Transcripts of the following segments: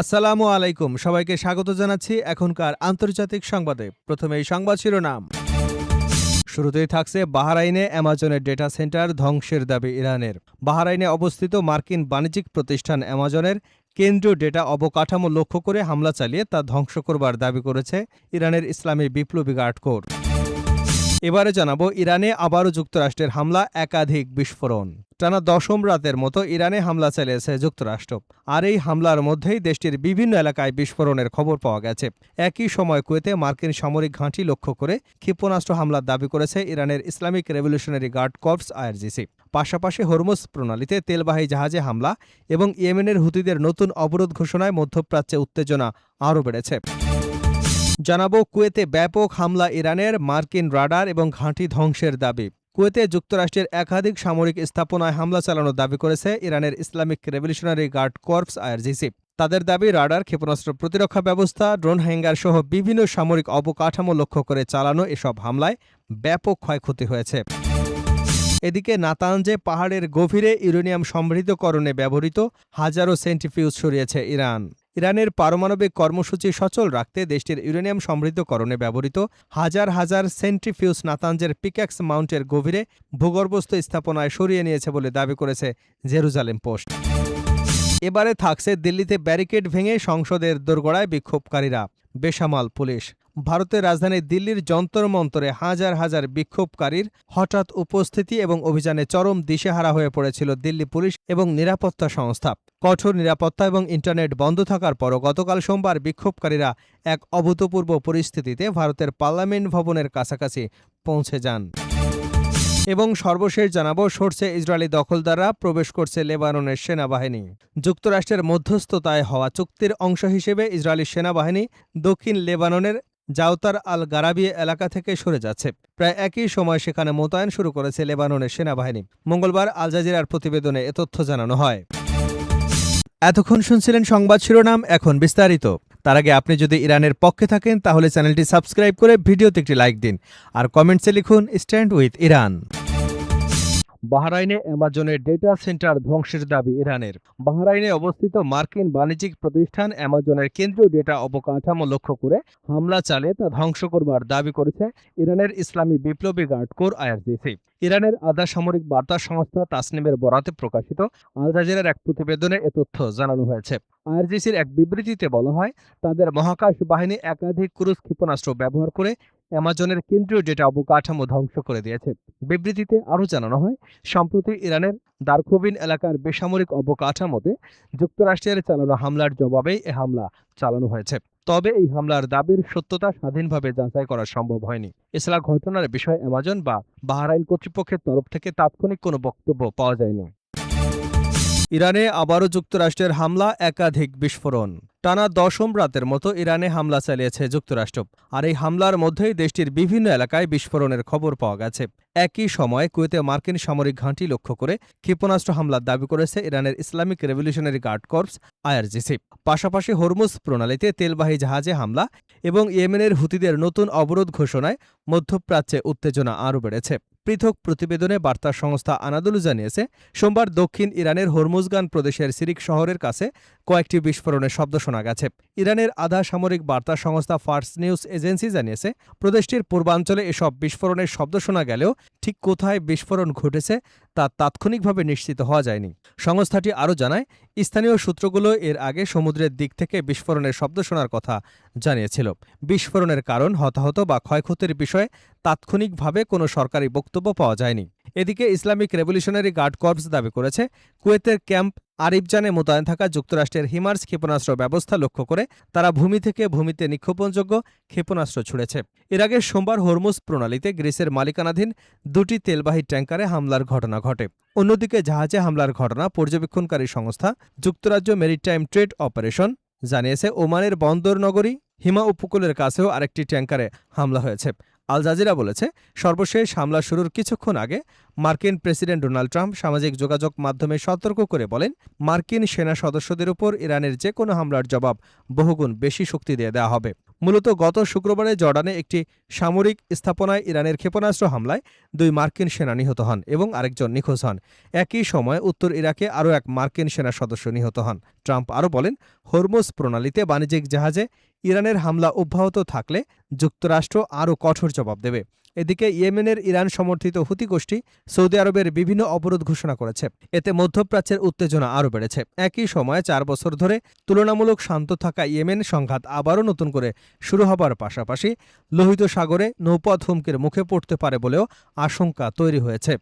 আসসালামু আলাইকুম, সবাইকে স্বাগত জানাচ্ছি এখনকার আন্তর্জাতিক সংবাদে। প্রথমে এই সংবাদ শিরোনাম। শুরুতেই থাকছে বাহরাইনে অ্যামাজনের ডেটা সেন্টার ধ্বংসের দাবি ইরানের। বাহরাইনে অবস্থিত মার্কিন বাণিজ্যিক প্রতিষ্ঠান অ্যামাজনের কেন্দ্রীয় ডেটা অবকাঠামো লক্ষ্য করে হামলা চালিয়ে তা ধ্বংস করবার দাবি করেছে ইরানের ইসলামী বিপ্লবী গার্ড কোর। এবারে জানাবো ইরানে আবারও যুক্তরাষ্ট্রের হামলা, একাধিক বিস্ফোরণ। টানা দশম রাতের মতো ইরানে হামলা চালিয়েছে যুক্তরাষ্ট্র। আর এই হামলার মধ্যেই দেশটির বিভিন্ন এলাকায় বিস্ফোরণের খবর পাওয়া গেছে। একই সময় কুয়েতে মার্কিন সামরিক ঘাঁটি লক্ষ্য করে ক্ষেপণাস্ত্র হামলার দাবি করেছে ইরানের Islamic revolutionary guard corps IRGC. পাশাপাশি হরমুজ প্রণালীতে তেলবাহী জাহাজে হামলা এবং ইয়েমেনের হুতিদের নতুন অবরোধ ঘোষণায় মধ্যপ্রাচ্যে উত্তেজনা আরও বেড়েছে। জানাবো কুয়েতে ব্যাপক হামলা ইরানের, মার্কিন রাডার এবং ঘাঁটি ধ্বংসের দাবি। কুয়েতে যুক্তরাষ্ট্রের একাধিক সামরিক স্থাপনায় হামলা চালানোর দাবি করেছে ইরানের Islamic revolutionary guard corps IRGC. তাদের দাবি, রাডার, ক্ষেপণাস্ত্র প্রতিরক্ষা ব্যবস্থা, ড্রোন হ্যাঙ্গার সহ বিভিন্ন সামরিক অবকাঠামো লক্ষ্য করে চালানো এসব হামলায় ব্যাপক ক্ষয়ক্ষতি হয়েছে। এদিকে নাতানজে পাহাড়ের গভীরে ইউরেনিয়াম সমৃদ্ধকরণে ব্যবহৃত হাজারো সেন্ট্রিফিউজ সরিয়েছে ইরান। ইরানের পারমাণবিক কর্মসূচি সচল রাখতে দেশটির ইউরেনিয়াম সমৃদ্ধকরণে ব্যবহৃত হাজার হাজার সেন্ট্রিফিউজ নাতানজের পিক্যাক্স মাউন্টের গভীরে ভূগর্ভস্থ স্থাপনায় সরিয়ে নিয়েছে বলে দাবি করেছে জেরুজালেম পোস্ট। এবারে থাকছে দিল্লিতে ব্যারিকেড ভেঙে সংসদের দোরগোড়ায় বিক্ষোভকারীরা, বেসামাল পুলিশ। ভারতের রাজধানী দিল্লির যন্তর মন্তরে হাজার হাজার বিক্ষোভকারীর হঠাৎ উপস্থিতি এবং অভিযানে চরম দিশেহারা হয়ে পড়েছিল দিল্লি পুলিশ এবং নিরাপত্তা সংস্থা। কঠোর নিরাপত্তা এবং ইন্টারনেট বন্ধ থাকার পরও গতকাল সোমবার বিক্ষোভকারীরা এক অভূতপূর্ব পরিস্থিতিতে ভারতের পার্লামেন্ট ভবনের কাছাকাছি পৌঁছে যান। এবং সর্বশেষ জানাবো, সরছে ইসরায়েলি দখলদাররা, প্রবেশ করছে লেবাননের সেনাবাহিনী। যুক্তরাষ্ট্রের মধ্যস্থতায় হওয়া চুক্তির অংশ হিসেবে ইসরায়েলি সেনাবাহিনী দক্ষিণ লেবাননের জাউতার আল গারাবিয়া এলাকা থেকে সরে যাচ্ছে। প্রায় একই সময় সেখানে মোতায়েন শুরু করেছে লেবাননের সেনাবাহিনী। মঙ্গলবার আল জাজিরার প্রতিবেদনে এ তথ্য জানানো হয়। এতক্ষণ শুনছিলেন সংবাদ শিরোনাম, এখন বিস্তারিত। তার আগে আপনি যদি ইরানের পক্ষে থাকেন তাহলে চ্যানেলটি সাবস্ক্রাইব করে ভিডিওতে একটি লাইক দিন আর কমেন্টসে লিখুন স্ট্যান্ড উইথ ইরান। বাহরাইনে অ্যামাজনের ডেটা সেন্টার ধ্বংসের দাবি ইরানের। বাহরাইনে অবস্থিত মার্কিন বাণিজ্যিক প্রতিষ্ঠান অ্যামাজনের কেন্দ্রীয় ডেটা অবকাঠামো লক্ষ্য করে হামলা চালিয়ে তা ধ্বংস করবার দাবি করেছে ইরানের ইসলামী বিপ্লবী গার্ড কোর আইআরজিসি। ইরানের আধা সামরিক বার্তা সংস্থা তাসনিমের বরাতে প্রকাশিত আল জাজিরার এক প্রতিবেদনে এ তথ্য জানানো হয়েছে। আইআরজিসির এক বিবৃতিতে বলা হয়, তাদের মহাকাশ বাহিনী একাধিক ক্রুজ ক্ষেপণাস্ত্র ব্যবহার করে অ্যামাজনের কেন্দ্রীয় ডেটা অবকাঠামো ধ্বংস করে দিয়েছে। বিবৃতিতে আরও জানানো হয়, সম্প্রতি ইরানের দারখোবিন এলাকার বেসামরিক অবকাঠামোতে যুক্তরাষ্ট্রের চালানো হামলার জবাবেই এ হামলা চালানো হয়েছে। তবে এই হামলার দাবির সত্যতা স্বাধীনভাবে যাচাই করা সম্ভব হয়নি। এছাড়া ঘটনার বিষয়ে অ্যামাজন বা বাহরাইন কর্তৃপক্ষের তরফ থেকে তাৎক্ষণিক কোনো বক্তব্য পাওয়া যায়নি। ইরানে আবারও যুক্তরাষ্ট্রের হামলা, একাধিক বিস্ফোরণ। টানা দশম রাতের মতো ইরানে হামলা চালিয়েছে যুক্তরাষ্ট্র। আর এই হামলার মধ্যেই দেশটির বিভিন্ন এলাকায় বিস্ফোরণের খবর পাওয়া গেছে। একই সময় কুয়েতে মার্কিন সামরিক ঘাঁটি লক্ষ্য করে ক্ষেপণাস্ত্র হামলার দাবি করেছে ইরানের Islamic revolutionary guard corps IRGC. পাশাপাশি হরমুজ প্রণালীতে তেলবাহী জাহাজে হামলা এবং ইয়েমেনের হুতিদের নতুন অবরোধ ঘোষণায় মধ্যপ্রাচ্যে উত্তেজনা আরও বেড়েছে। পৃথক প্রতিবেদনে বার্তা সংস্থা আনাদুলু জানিয়েছে, সোমবার দক্ষিণ ইরানের হরমুজগান প্রদেশের সিরিক শহরের কাছে কয়েকটি বিস্ফোরণের শব্দ শোনা গেছে। ইরানের আধা সামরিক বার্তা সংস্থা ফার্স নিউজ এজেন্সি জানিয়েছে, প্রদেশটির পূর্বাঞ্চলে এসব বিস্ফোরণের শব্দ শোনা গেলেও ঠিক কোথায় বিস্ফোরণ ঘটেছে তা তাৎক্ষণিকভাবে নিশ্চিত হওয়া যায়নি। সংস্থাটি আরও জানায়, স্থানীয় সূত্রগুলো এর আগে সমুদ্রের দিক থেকে বিস্ফোরণের শব্দ শোনার কথা জানিয়েছিল। বিস্ফোরণের কারণ, হতাহত বা ক্ষয়ক্ষতির বিষয়ে তাৎক্ষণিকভাবে কোনো সরকারি বক্তব্য পাওয়া যায়নি। এদিকে ইসলামিক রেভলিউশনারি গার্ড কর্পস দাবি করেছে, কুয়েতের ক্যাম্প আরিফজানে মোতায়েন থাকা যুক্তরাষ্ট্রের হিমার্স ক্ষেপণাস্ত্র ব্যবস্থা লক্ষ্য করে তারা ভূমি থেকে ভূমিতে নিক্ষেপণযোগ্য ক্ষেপণাস্ত্র ছুড়েছে। এর আগে সোমবার হরমুজ প্রণালীতে গ্রিসের মালিকানাধীন দুটি তেলবাহী ট্যাঙ্কারে হামলার ঘটনা ঘটে। অন্যদিকে জাহাজে হামলার ঘটনা পর্যবেক্ষণকারী সংস্থা যুক্তরাজ্য মেরিটাইম ট্রেড অপারেশন জানিয়েছে, ওমানের বন্দর নগরী হিমা উপকূলের কাছেও আরেকটি ট্যাঙ্কারে হামলা হয়েছে। আল জাজিরা বলেছে, সর্বশেষ হামলা শুরুর কিছুক্ষণ আগে মার্কিন প্রেসিডেন্ট ডোনাল্ড ট্রাম্প সামাজিক যোগাযোগ মাধ্যমে সতর্ক করে বলেন, মার্কিন সেনা সদস্যদের উপর ইরানের যে কোনো হামলার জবাব বহুগুণ বেশি শক্তি দিয়ে দেওয়া হবে। মূলত গত শুক্রবারে জর্ডানে একটি সামরিক স্থাপনায় ইরানের ক্ষেপণাস্ত্র হামলায় 2 মার্কিন সেনা নিহত হন এবং আরেকজন নিখোঁজ হন। একই সময় উত্তর ইরাকে আরও 1 মার্কিন সেনা সদস্য নিহত হন। ট্রাম্প আরও বলেন, হরমুজ প্রণালীতে বাণিজ্যিক জাহাজে ইরানের হামলা অব্যাহত থাকলে যুক্তরাষ্ট্র আরও কঠোর জবাব দেবে। এদিকে ইয়েমেনের ইরান সমর্থিত হুতি গোষ্ঠী সৌদি আরবের বিভিন্ন অবরোধ ঘোষণা করেছে। এতে মধ্যপ্রাচ্যের উত্তেজনা আরও বেড়েছে। একই সময়ে 4 বছর ধরে তুলনামূলক শান্ত থাকা ইয়েমেন সংঘাত আবারও নতুন করে শুরু হবার পাশাপাশি লোহিত সাগরে নৌপথ হুমকির মুখে পড়তে পারে বলেও আশঙ্কা তৈরি হয়েছে।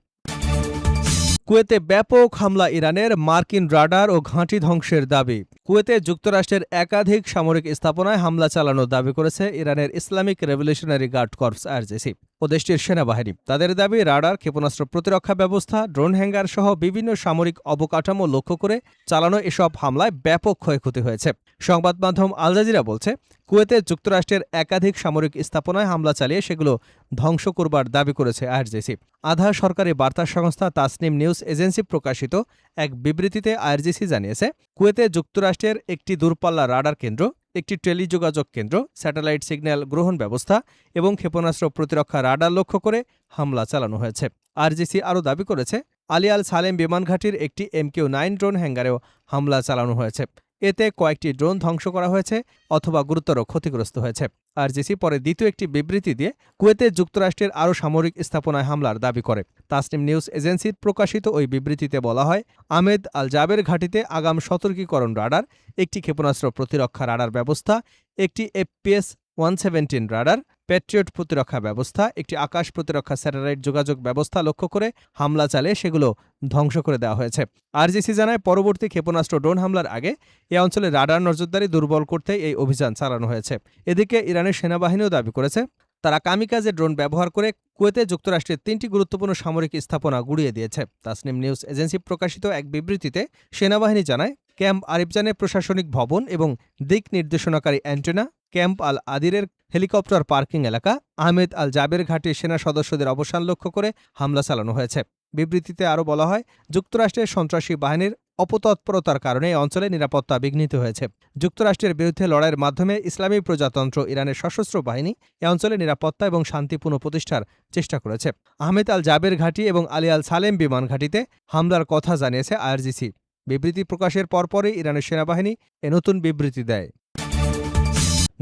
কুয়েতে ব্যাপক হামলা ইরানের, মার্কিন রাডার ও ঘাঁটি ধ্বংসের দাবি। কুয়েতে যুক্তরাষ্ট্রের একাধিক সামরিক স্থাপনায় হামলা চালানোর দাবি করেছে ইরানের Islamic revolutionary guard corps IRGC ও দেশটির সেনাবাহিনী। তাদের দাবি, রাডার, ক্ষেপণাস্ত্র প্রতিরক্ষা ব্যবস্থা, ড্রোন হ্যাঙ্গার সহ বিভিন্ন সামরিক অবকাঠামো লক্ষ্য করে চালানো এসব হামলায় ব্যাপক ক্ষয়ক্ষতি হয়েছে। সংবাদ মাধ্যম আল জাজিরা বলছে, কুয়েতে যুক্তরাষ্ট্রের একাধিক সামরিক স্থাপনায় হামলা চালিয়ে সেগুলো ধ্বংস করবার দাবি করেছে আইআরজিসি। আধা সরকারি বার্তা সংস্থা তাসনিম নিউজ এজেন্সি প্রকাশিত এক বিবৃতিতে আইআরজিসি জানিয়েছে, কুয়েতে যুক্তরাষ্ট্রের একটি দূরপাল্লা রাডার কেন্দ্র, একটি টেলিযোগাযোগ কেন্দ্র, স্যাটেলাইট সিগন্যাল গ্রহণ ব্যবস্থা এবং ক্ষেপণাস্ত্র প্রতিরক্ষা রাডার লক্ষ্য করে হামলা চালানো হয়েছে। আইআরজিসি আরও দাবি করেছে, আলী আল সালেম বিমানঘাঁটির একটি MQ-9 ড্রোন হ্যাঙ্গারেও হামলা চালানো হয়েছে। এতে কয়েকটি ড্রোন ধ্বংস করা হয়েছে অথবা গুরুতর ক্ষতিগ্রস্ত হয়েছে। আইআরজিসি পরে দ্বিতীয় একটি বিবৃতি দিয়ে কুয়েতে যুক্তরাষ্ট্রের আরও সামরিক স্থাপনায় হামলার দাবি করে। তাসনিম নিউজ এজেন্সির প্রকাশিত ওই বিবৃতিতে বলা হয়, আহমেদ আল জাবের ঘাঁটিতে আগাম সতর্কীকরণ রাডার, একটি ক্ষেপণাস্ত্র প্রতিরক্ষা রাডার ব্যবস্থা, একটি FPS-117 রাডার, প্যাট্রিয়ট প্রতিরক্ষা ব্যবস্থা, একটি আকাশ প্রতিরক্ষা স্যাটেলাইট যোগাযোগ ব্যবস্থা লক্ষ্য করে হামলা চালিয়ে সেগুলো ধ্বংস করে দেওয়া হয়েছে। আইআরজিসি জানায়, পরবর্তী ক্ষেপণাস্ত্র ড্রোন হামলার আগে এ অঞ্চলে রাডার নজরদারি দুর্বল করতে এই অভিযান চালানো হয়েছে। এদিকে ইরানের সেনাবাহিনীও দাবি করেছে, তারা কামিকাজে ড্রোন ব্যবহার করে কুয়েতে যুক্তরাষ্ট্রের 3টি গুরুত্বপূর্ণ সামরিক স্থাপনা গুঁড়িয়ে দিয়েছে। তাসনিম নিউজ এজেন্সি প্রকাশিত এক বিবৃতিতে সেনাবাহিনী জানায়, ক্যাম্প আরিফজানে প্রশাসনিক ভবন এবং দিক নির্দেশনাকারী অ্যান্টেনা, ক্যাম্প আল আদিরের হেলিকপ্টার পার্কিং এলাকা, আহমেদ আল জাবের ঘাঁটির সেনা সদস্যদের অবস্থান লক্ষ্য করে হামলা চালানো হয়েছে। বিবৃতিতে আরও বলা হয়, যুক্তরাষ্ট্রের সন্ত্রাসী বাহিনীর অপতৎপরতার কারণে এই অঞ্চলে নিরাপত্তা বিঘ্নিত হয়েছে। যুক্তরাষ্ট্রের বিরুদ্ধে লড়াইয়ের মাধ্যমে ইসলামী প্রজাতন্ত্র ইরানের সশস্ত্র বাহিনী এ অঞ্চলে নিরাপত্তা এবং শান্তি পুনঃপ্রতিষ্ঠার চেষ্টা করেছে। আহমেদ আল জাবের ঘাঁটি এবং আলী আল সালেম বিমান ঘাঁটিতে হামলার কথা জানিয়েছে আইআরজিসি। বিবৃতি প্রকাশের পরপরই ইরানের সেনাবাহিনী এ নতুন বিবৃতি দেয়।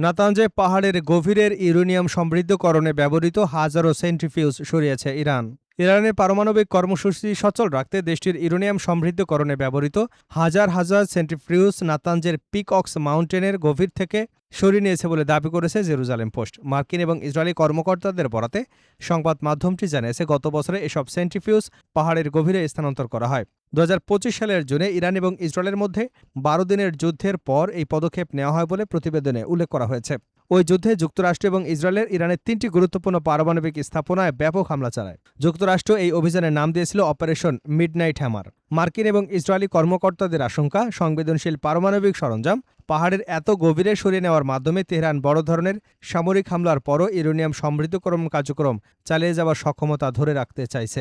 নাতাঞ্জে পাহাড়ের গভীরের ইউরেনিয়াম সমৃদ্ধকরণে ব্যবহৃত হাজারো সেন্ট্রিফিউজ সরিয়েছে ইরান। ইরানের পারমাণবিক কর্মসূচি সচল রাখতে দেশটির ইউরেনিয়াম সমৃদ্ধকরণে ব্যবহৃত হাজার হাজার সেন্ট্রিফিউজ নাতাঞ্জের পিকঅক্স মাউন্টেনের গভীর থেকে সরিয়ে নিয়েছে বলে দাবি করেছে জেরুজালেম পোস্ট। মার্কিন এবং ইসরায়েলি কর্মকর্তাদের বরাতে সংবাদ মাধ্যমটি জানিয়েছে, গত বছরে এসব সেন্ট্রিফিউজ পাহাড়ের গভীরে স্থানান্তর করা হয়। 2025 সালের জুনে ইরান এবং ইসরায়েলের মধ্যে 12 দিনের যুদ্ধের পর এই পদক্ষেপ নেওয়া হয় বলে প্রতিবেদনে উল্লেখ করা হয়েছে। ওই যুদ্ধে যুক্তরাষ্ট্র এবং ইসরায়েলের ইরানের 3টি গুরুত্বপূর্ণ পারমাণবিক স্থাপনায় ব্যাপক হামলা চালায়। যুক্তরাষ্ট্র এই অভিযানের নাম দিয়েছিল অপারেশন মিডনাইট হ্যামার। মার্কিন এবং ইসরায়েলি কর্মকর্তাদের আশঙ্কা, সংবেদনশীল পারমাণবিক সরঞ্জাম পাহাড়ের এত গভীরে সরিয়ে নেওয়ার মাধ্যমে তেহরান বড় ধরনের সামরিক হামলার পরও ইউরেনিয়াম সমৃদ্ধকরণ কার্যক্রম চালিয়ে যাওয়ার সক্ষমতা ধরে রাখতে চাইছে।